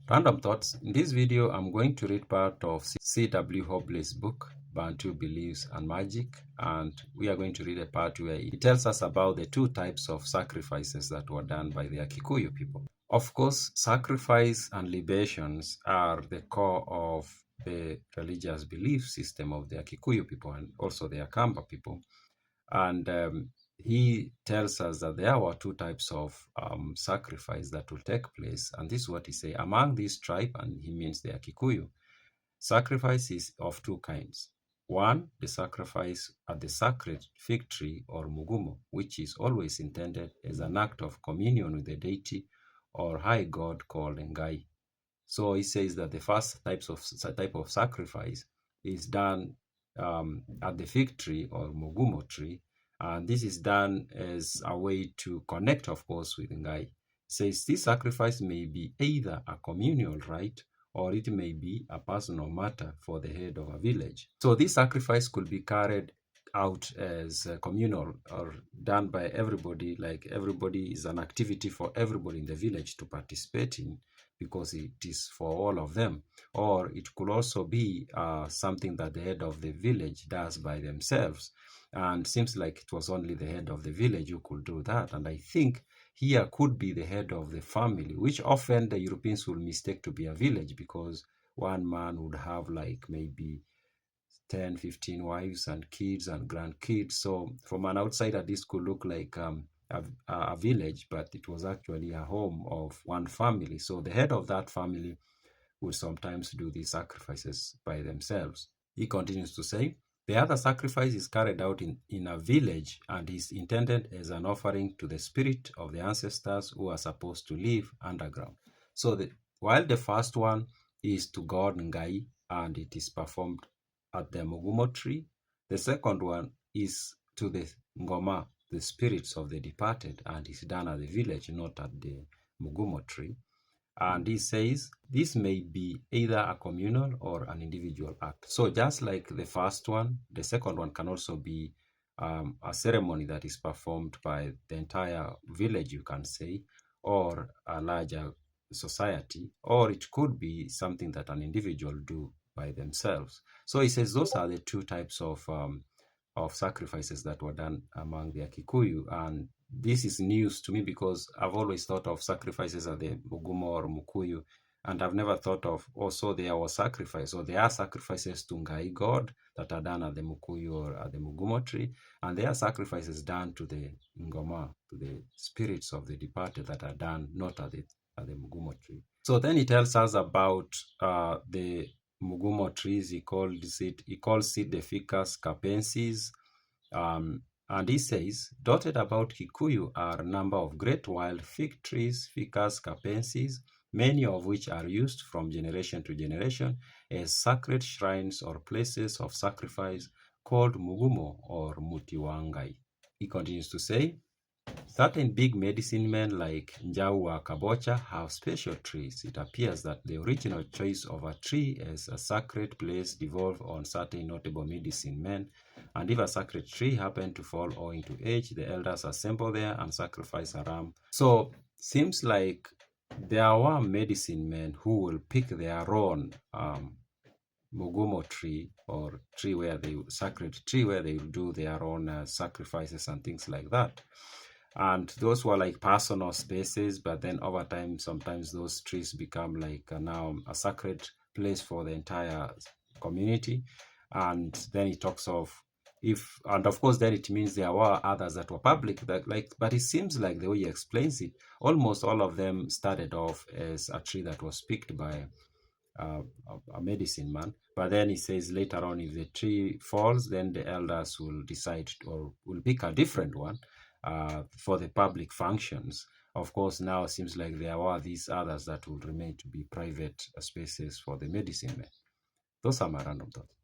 Random thoughts. In this video, I'm going to read part of C.W. Hobley's book, Bantu Beliefs and Magic, and we are going to read a part where it tells us about the two types of sacrifices that were done by the AGIKUYU people. Of course, sacrifice and libations are the core of the religious belief system of the AGIKUYU people and also the Akamba people. And he tells us that there were two types of sacrifice that will take place. And this is what he says. Among this tribe, and he means the AGIKUYU, sacrifice is of two kinds. One, the sacrifice at the sacred fig tree or mugumo, which is always intended as an act of communion with the deity or high god called Ngai. So he says that the first type of sacrifice is done at the fig tree or mugumo tree, and this is done as a way to connect, of course, with Ngai. Says this sacrifice may be either a communal rite or it may be a personal matter for the head of a village. So this sacrifice could be carried out as communal or done by everybody, like everybody is an activity for everybody in the village to participate in because it is for all of them. Or it could also be something that the head of the village does by themselves. And seems like it was only the head of the village who could do that. And I think here could be the head of the family, which often the Europeans will mistake to be a village because one man would have like maybe 10, 15 wives and kids and grandkids. So from an outsider, this could look like a village, but it was actually a home of one family. So the head of that family would sometimes do these sacrifices by themselves. He continues to say, the other sacrifice is carried out in a village and is intended as an offering to the spirit of the ancestors who are supposed to live underground. So while the first one is to God Ngai and it is performed at the mugumo tree, the second one is to the ngoma, the spirits of the departed, and is done at the village, not at the mugumo tree. And he says this may be either a communal or an individual act. So just like the first one, the second one can also be a ceremony that is performed by the entire village, you can say, or a larger society, or it could be something that an individual do by themselves. So he says those are the two types of sacrifices that were done among the AGIKUYU, and this is news to me because I've always thought of sacrifices at the Mugumo or Mukuyu, and I've never thought of also there was sacrifice, or there are sacrifices to Ngai God that are done at the Mukuyu or at the Mugumo tree, and there are sacrifices done to the Ngoma, to the spirits of the departed that are done not at the Mugumo tree. So then he tells us about the Mugumo trees. He calls it the Ficus capensis. And he says, dotted about Kikuyu are a number of great wild fig trees, Ficus capensis, many of which are used from generation to generation as sacred shrines or places of sacrifice called Mugumo or Mutiwangai. He continues to say, certain big medicine men like Njau Kabocha have special trees. It appears that the original choice of a tree as a sacred place devolved on certain notable medicine men, and if a sacred tree happened to fall owing to age, the elders assemble there and sacrifice a ram. So seems like there were medicine men who will pick their own Mugumo tree or sacred tree where they will do their own sacrifices and things like that. And those were like personal spaces, but then over time, sometimes those trees become like now a sacred place for the entire community. And then he talks of and of course, then it means there were others that were public, but it seems like the way he explains it, almost all of them started off as a tree that was picked by a medicine man. But then he says later on, if the tree falls, then the elders will decide or will pick a different one for the public functions. Of course, now it seems like there are these others that will remain to be private spaces for the medicine men. Those are my random thoughts.